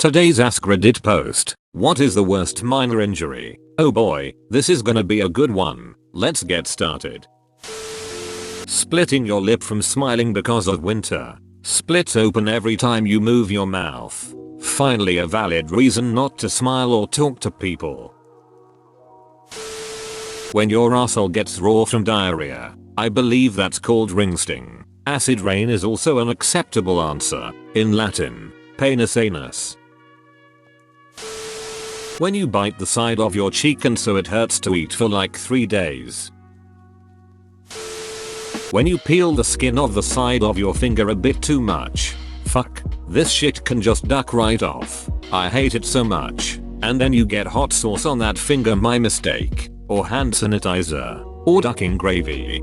Today's AskReddit post. What is the worst minor injury? Oh boy, this is gonna be a good one. Let's get started. Splitting your lip from smiling because of winter. Splits open every time you move your mouth. Finally a valid reason not to smile or talk to people. When your asshole gets raw from diarrhea. I believe that's called ring sting. Acid rain is also an acceptable answer. In Latin, penis anus. When you bite the side of your cheek and so it hurts to eat for like 3 days. When you peel the skin of the side of your finger a bit too much. Fuck, this shit can just duck right off. I hate it so much. And then you get hot sauce on that finger, my mistake. Or hand sanitizer. Or ducking gravy.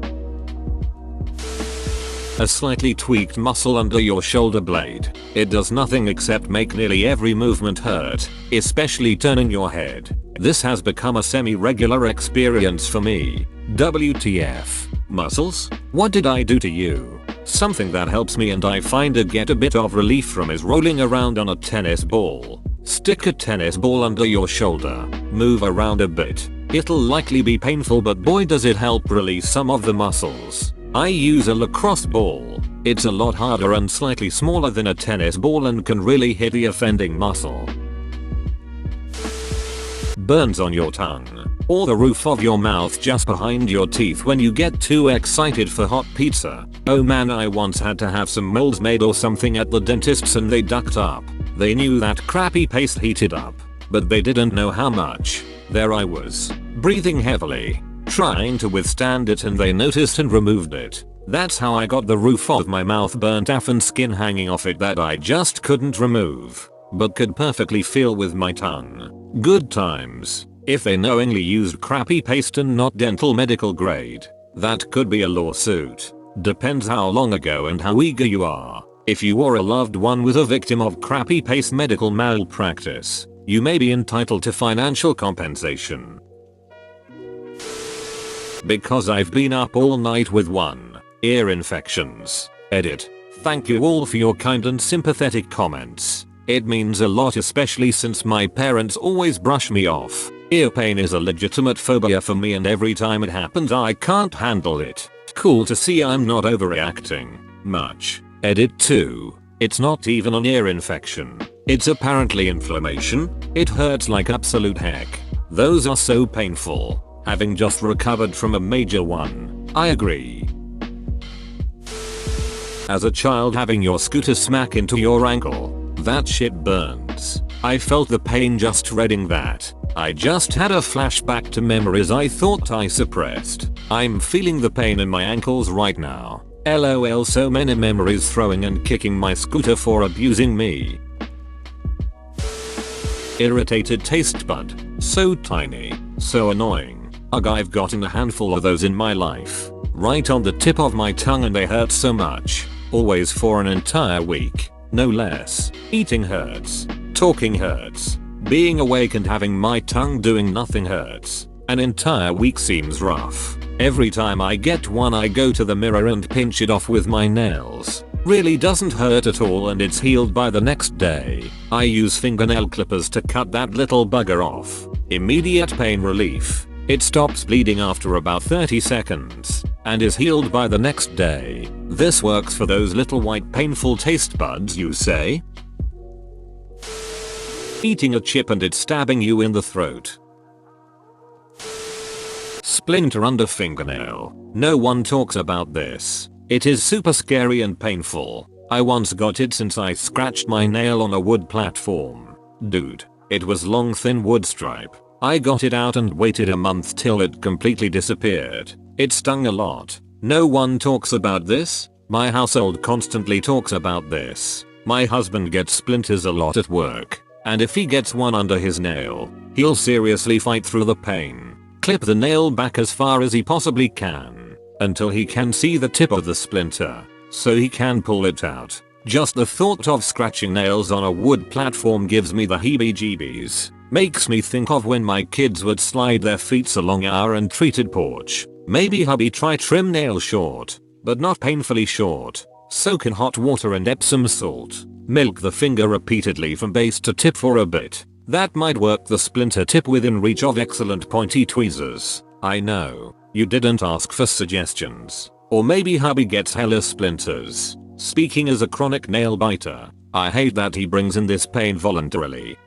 A slightly tweaked muscle under your shoulder blade. It does nothing except make nearly every movement hurt, especially turning your head. This has become a semi-regular experience for me. WTF? Muscles? What did I do to you? Something that helps me and I find I get a bit of relief from is rolling around on a tennis ball. Stick a tennis ball under your shoulder. Move around a bit. It'll likely be painful, but boy does it help release some of the muscles. I use a lacrosse ball. It's a lot harder and slightly smaller than a tennis ball and can really hit the offending muscle. Burns on your tongue. Or the roof of your mouth just behind your teeth when you get too excited for hot pizza. Oh man, I once had to have some molds made or something at the dentist's and they ducked up. They knew that crappy paste heated up, but they didn't know how much. There I was, breathing heavily, trying to withstand it, and they noticed and removed it. That's how I got the roof of my mouth burnt off and skin hanging off it that I just couldn't remove, but could perfectly feel with my tongue. Good times. If they knowingly used crappy paste and not dental medical grade, that could be a lawsuit. Depends how long ago and how eager you are. If you or a loved one was a victim of crappy paste medical malpractice, you may be entitled to financial compensation. Because I've been up all night with ear infections. Edit. Thank you all for your kind and sympathetic comments. It means a lot, especially since my parents always brush me off. Ear pain is a legitimate phobia for me and every time it happens I can't handle it. Cool to see I'm not overreacting much. Edit 2. It's not even an ear infection. It's apparently inflammation. It hurts like absolute heck. Those are so painful. Having just recovered from a major one. I agree. As a child, having your scooter smack into your ankle. That shit burns. I felt the pain just reading that. I just had a flashback to memories I thought I suppressed. I'm feeling the pain in my ankles right now. LOL, so many memories throwing and kicking my scooter for abusing me. Irritated taste bud. So tiny. So annoying. Ugh, I've gotten a handful of those in my life. Right on the tip of my tongue and they hurt so much. Always for an entire week. No less. Eating hurts. Talking hurts. Being awake and having my tongue doing nothing hurts. An entire week seems rough. Every time I get one I go to the mirror and pinch it off with my nails. Really doesn't hurt at all and it's healed by the next day. I use fingernail clippers to cut that little bugger off. Immediate pain relief. It stops bleeding after about 30 seconds and is healed by the next day. This works for those little white painful taste buds, you say? Eating a chip and it stabbing you in the throat. Splinter under fingernail. No one talks about this. It is super scary and painful. I once got it since I scratched my nail on a wood platform. Dude, it was long thin wood stripe. I got it out and waited a month till it completely disappeared. It stung a lot. No one talks about this. My household constantly talks about this. My husband gets splinters a lot at work. And if he gets one under his nail, he'll seriously fight through the pain. Clip the nail back as far as he possibly can. Until he can see the tip of the splinter. So he can pull it out. Just the thought of scratching nails on a wood platform gives me the heebie-jeebies. Makes me think of when my kids would slide their feet along our untreated porch. Maybe hubby try trim nail short, but not painfully short. Soak in hot water and Epsom salt. Milk the finger repeatedly from base to tip for a bit. That might work the splinter tip within reach of excellent pointy tweezers. I know, you didn't ask for suggestions. Or maybe hubby gets hella splinters. Speaking as a chronic nail biter, I hate that he brings in this pain voluntarily.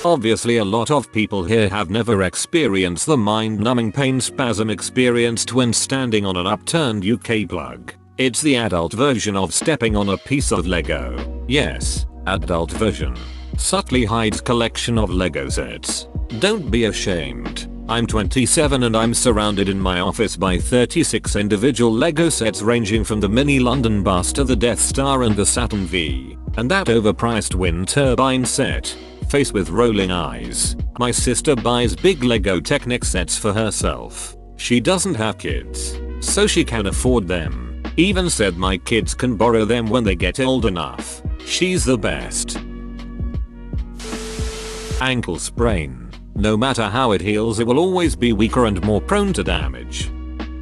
Obviously a lot of people here have never experienced the mind-numbing pain spasm experienced when standing on an upturned UK plug. It's the adult version of stepping on a piece of Lego. Yes, adult version. Subtly hides collection of Lego sets. Don't be ashamed. I'm 27 and I'm surrounded in my office by 36 individual Lego sets ranging from the mini London bus to the Death Star and the Saturn V. And that overpriced wind turbine set. Face with rolling eyes. My sister buys big Lego Technic sets for herself. She doesn't have kids, so she can afford them. Even said my kids can borrow them when they get old enough. She's the best. Ankle sprain. No matter how it heals, it will always be weaker and more prone to damage.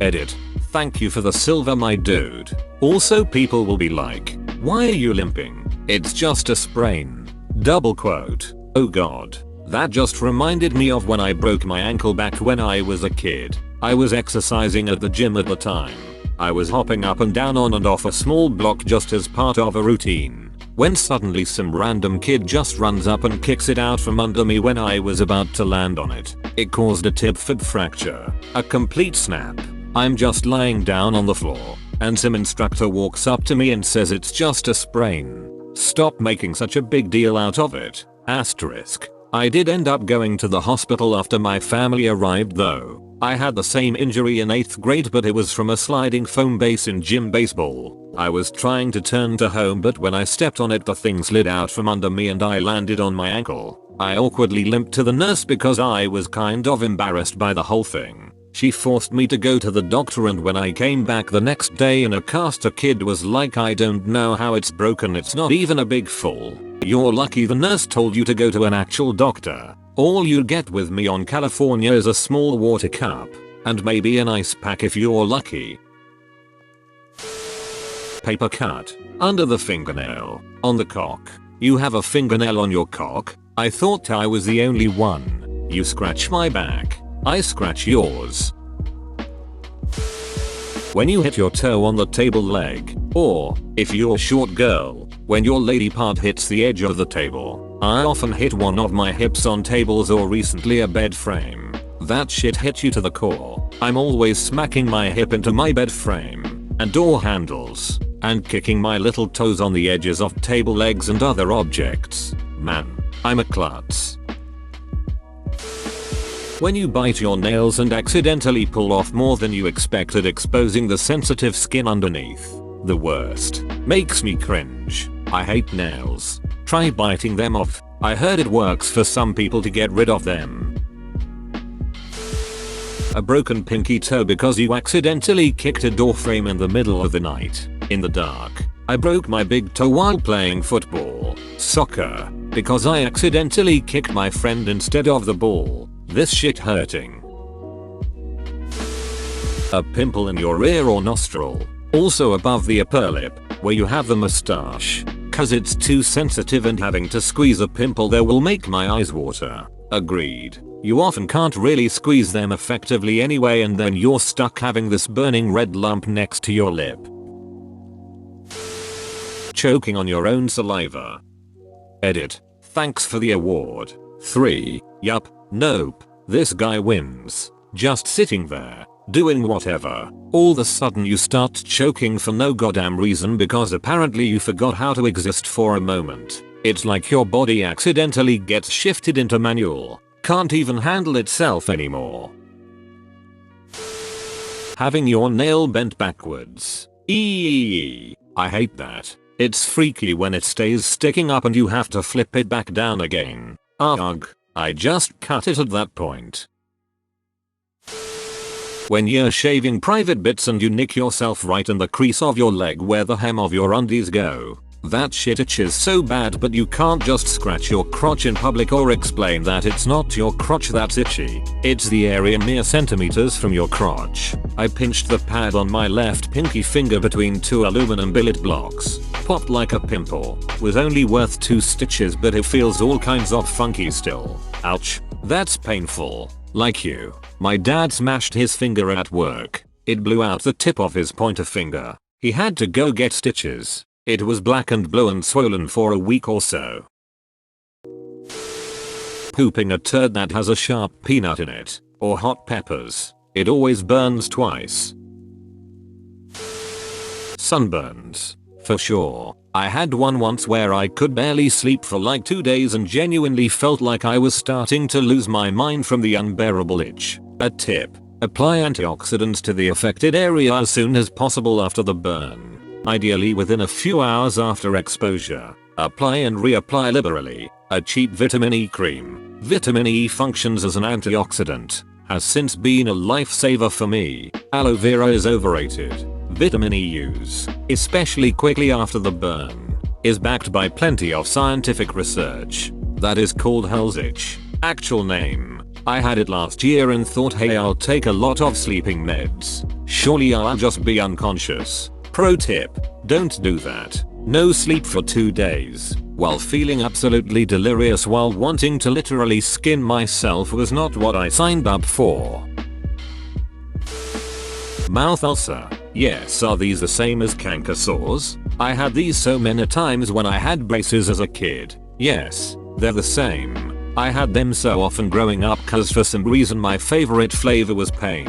Edit. Thank you for the silver, my dude. Also, people will be like, why are you limping? It's just a sprain. Double quote. Oh god. That just reminded me of when I broke my ankle back when I was a kid. I was exercising at the gym at the time. I was hopping up and down on and off a small block just as part of a routine, when suddenly some random kid just runs up and kicks it out from under me when I was about to land on it. It caused a tib-fib fracture. A complete snap. I'm just lying down on the floor, and some instructor walks up to me and says it's just a sprain. Stop making such a big deal out of it. Asterisk. I did end up going to the hospital after my family arrived though. I had the same injury in 8th grade, but it was from a sliding foam base in gym baseball. I was trying to turn to home, but when I stepped on it the thing slid out from under me and I landed on my ankle. I awkwardly limped to the nurse because I was kind of embarrassed by the whole thing. She forced me to go to the doctor, and when I came back the next day in a cast, a kid was like, I don't know how it's broken, it's not even a big fall. You're lucky the nurse told you to go to an actual doctor. All you get with me on California is a small water cup, and maybe an ice pack if you're lucky. Paper cut. Under the fingernail. On the cock. You have a fingernail on your cock? I thought I was the only one. You scratch my back. I scratch yours. When you hit your toe on the table leg, or, if you're a short girl, when your lady part hits the edge of the table. I often hit one of my hips on tables or recently a bed frame. That shit hit you to the core. I'm always smacking my hip into my bed frame and door handles and kicking my little toes on the edges of table legs and other objects. Man, I'm a klutz. When you bite your nails and accidentally pull off more than you expected, exposing the sensitive skin underneath. The worst. Makes me cringe. I hate nails. Try biting them off. I heard it works for some people to get rid of them. A broken pinky toe because you accidentally kicked a door frame in the middle of the night. In the dark. I broke my big toe while playing football. Soccer. Because I accidentally kicked my friend instead of the ball. This shit hurting. A pimple in your ear or nostril. Also above the upper lip, where you have the mustache. Cause it's too sensitive and having to squeeze a pimple there will make my eyes water. Agreed. You often can't really squeeze them effectively anyway, and then you're stuck having this burning red lump next to your lip. Choking on your own saliva. Edit. Thanks for the award. 3. Yup. Nope. This guy wins. Just sitting there, doing whatever. All of a sudden you start choking for no goddamn reason because apparently you forgot how to exist for a moment. It's like your body accidentally gets shifted into manual. Can't even handle itself anymore. Having your nail bent backwards. Eee. I hate that. It's freaky when it stays sticking up and you have to flip it back down again. Ugh. I just cut it at that point. When you're shaving private bits and you nick yourself right in the crease of your leg where the hem of your undies go. That shit itches so bad, but you can't just scratch your crotch in public or explain that it's not your crotch that's itchy. It's the area mere centimeters from your crotch. I pinched the pad on my left pinky finger between two aluminum billet blocks. Popped like a pimple. Was only worth 2 stitches, but it feels all kinds of funky still. Ouch. That's painful. Like you. My dad smashed his finger at work. It blew out the tip of his pointer finger. He had to go get stitches. It was black and blue and swollen for a week or so. Pooping a turd that has a sharp peanut in it, or hot peppers. It always burns twice. Sunburns. For sure. I had one once where I could barely sleep for like 2 days and genuinely felt like I was starting to lose my mind from the unbearable itch. A tip. Apply antioxidants to the affected area as soon as possible after the burn. Ideally within a few hours after exposure. Apply and reapply liberally. A cheap vitamin E cream. Vitamin E functions as an antioxidant. Has since been a lifesaver for me. Aloe vera is overrated. Vitamin E use, especially quickly after the burn, is backed by plenty of scientific research. That is called Hell's Itch. Actual name. I had it last year and thought, hey, I'll take a lot of sleeping meds. Surely I'll just be unconscious. Pro tip. Don't do that. No sleep for 2 days while feeling absolutely delirious while wanting to literally skin myself was not what I signed up for. Mouth ulcer. Yes, are these the same as canker sores? I had these so many times when I had braces as a kid. Yes, they're the same. I had them so often growing up cause for some reason my favorite flavor was pain.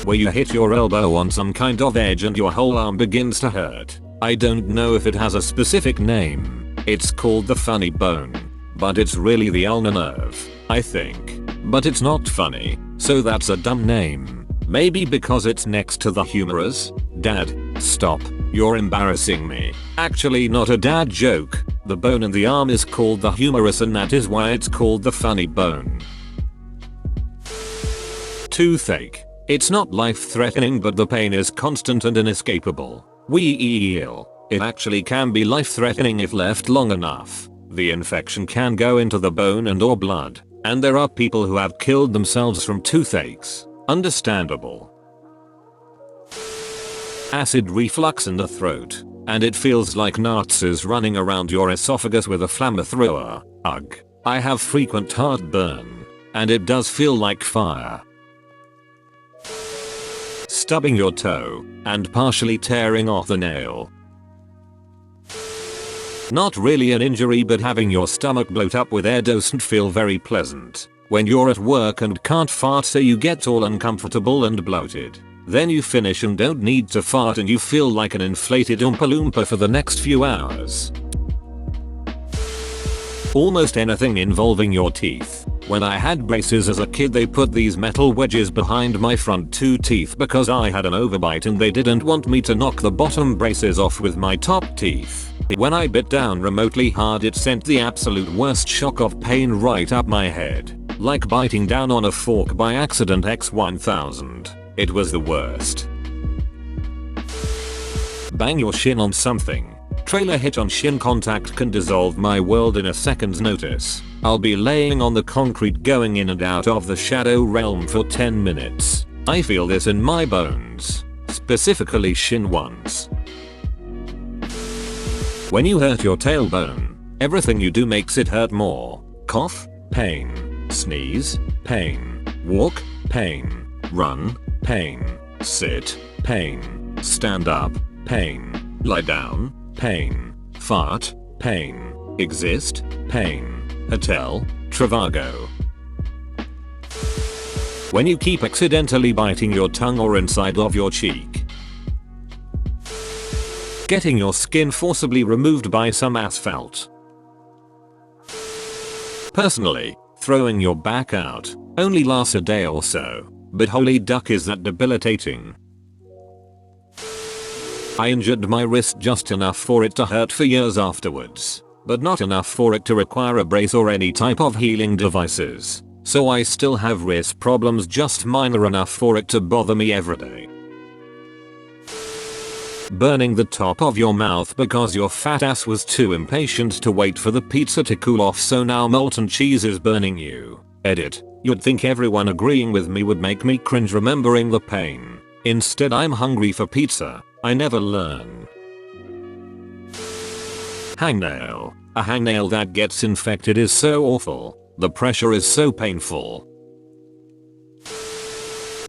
Where you hit your elbow on some kind of edge and your whole arm begins to hurt. I don't know if it has a specific name. It's called the funny bone. But it's really the ulnar nerve, I think. But it's not funny, so that's a dumb name. Maybe because it's next to the humerus? Dad, stop. You're embarrassing me. Actually not a dad joke. The bone in the arm is called the humerus and that is why it's called the funny bone. Toothache. It's not life-threatening but the pain is constant and inescapable. It actually can be life-threatening if left long enough. The infection can go into the bone and or blood, and there are people who have killed themselves from toothaches. Understandable. Acid reflux in the throat, and it feels like Nazis running around your esophagus with a flamethrower. Ugh. I have frequent heartburn, and it does feel like fire. Stubbing your toe, and partially tearing off the nail. Not really an injury, but having your stomach bloat up with air doesn't feel very pleasant. When you're at work and can't fart, so you get all uncomfortable and bloated. Then you finish and don't need to fart and you feel like an inflated Oompa Loompa for the next few hours. Almost anything involving your teeth. When I had braces as a kid, they put these metal wedges behind my front 2 teeth because I had an overbite and they didn't want me to knock the bottom braces off with my top teeth. When I bit down remotely hard, it sent the absolute worst shock of pain right up my head. Like biting down on a fork by accident x1000. It was the worst. Bang your shin on something. Trailer hit on shin contact can dissolve my world in a second's notice. I'll be laying on the concrete going in and out of the shadow realm for 10 minutes. I feel this in my bones. Specifically shin ones. When you hurt your tailbone, everything you do makes it hurt more. Cough, pain. Sneeze, pain. Walk, pain. Run, pain. Sit, pain. Stand up, pain. Lie down, pain. Fart, pain. Exist, pain. Hotel, Trivago. When you keep accidentally biting your tongue or inside of your cheek. Getting your skin forcibly removed by some asphalt. Personally, throwing your back out only lasts a day or so, but holy duck is that debilitating. I injured my wrist just enough for it to hurt for years afterwards, but not enough for it to require a brace or any type of healing devices, so I still have wrist problems just minor enough for it to bother me every day. Burning the top of your mouth because your fat ass was too impatient to wait for the pizza to cool off, so now molten cheese is burning you. Edit. You'd think everyone agreeing with me would make me cringe remembering the pain. Instead, I'm hungry for pizza. I never learn. Hangnail. A hangnail that gets infected is so awful. The pressure is so painful.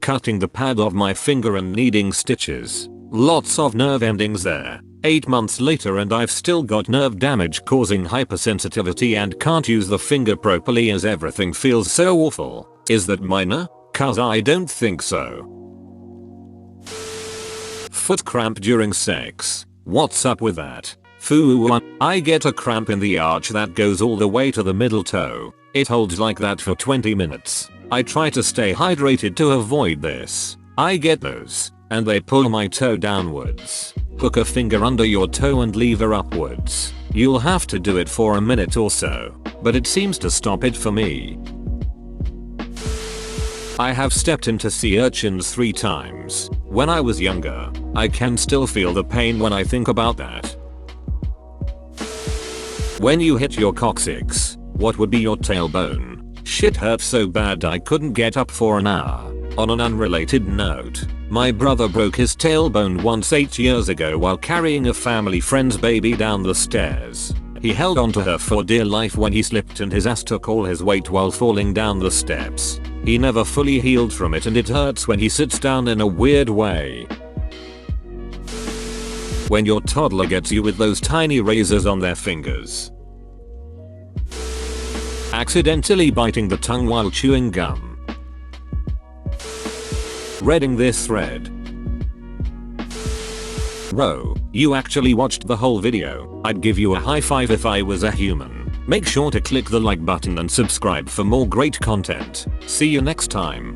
Cutting the pad of my finger and needing stitches. Lots of nerve endings there. 8 months later and I've still got nerve damage causing hypersensitivity and can't use the finger properly as everything feels so awful. Is that minor? Cause I don't think so. Foot cramp during sex. What's up with that? Foo. I get a cramp in the arch that goes all the way to the middle toe. It holds like that for 20 minutes. I try to stay hydrated to avoid this. I get those, and they pull my toe downwards. Hook a finger under your toe and lever upwards. You'll have to do it for a minute or so, but it seems to stop it for me. I have stepped into sea urchins 3 times. When I was younger, I can still feel the pain when I think about that. When you hit your coccyx, what would be your tailbone? Shit hurt so bad I couldn't get up for an hour. On an unrelated note, my brother broke his tailbone once 8 years ago while carrying a family friend's baby down the stairs. He held onto her for dear life when he slipped and his ass took all his weight while falling down the steps. He never fully healed from it and it hurts when he sits down in a weird way. When your toddler gets you with those tiny razors on their fingers. Accidentally biting the tongue while chewing gum. Reading this thread. Bro, you actually watched the whole video. I'd give you a high five if I was a human. Make sure to click the like button and subscribe for more great content. See you next time.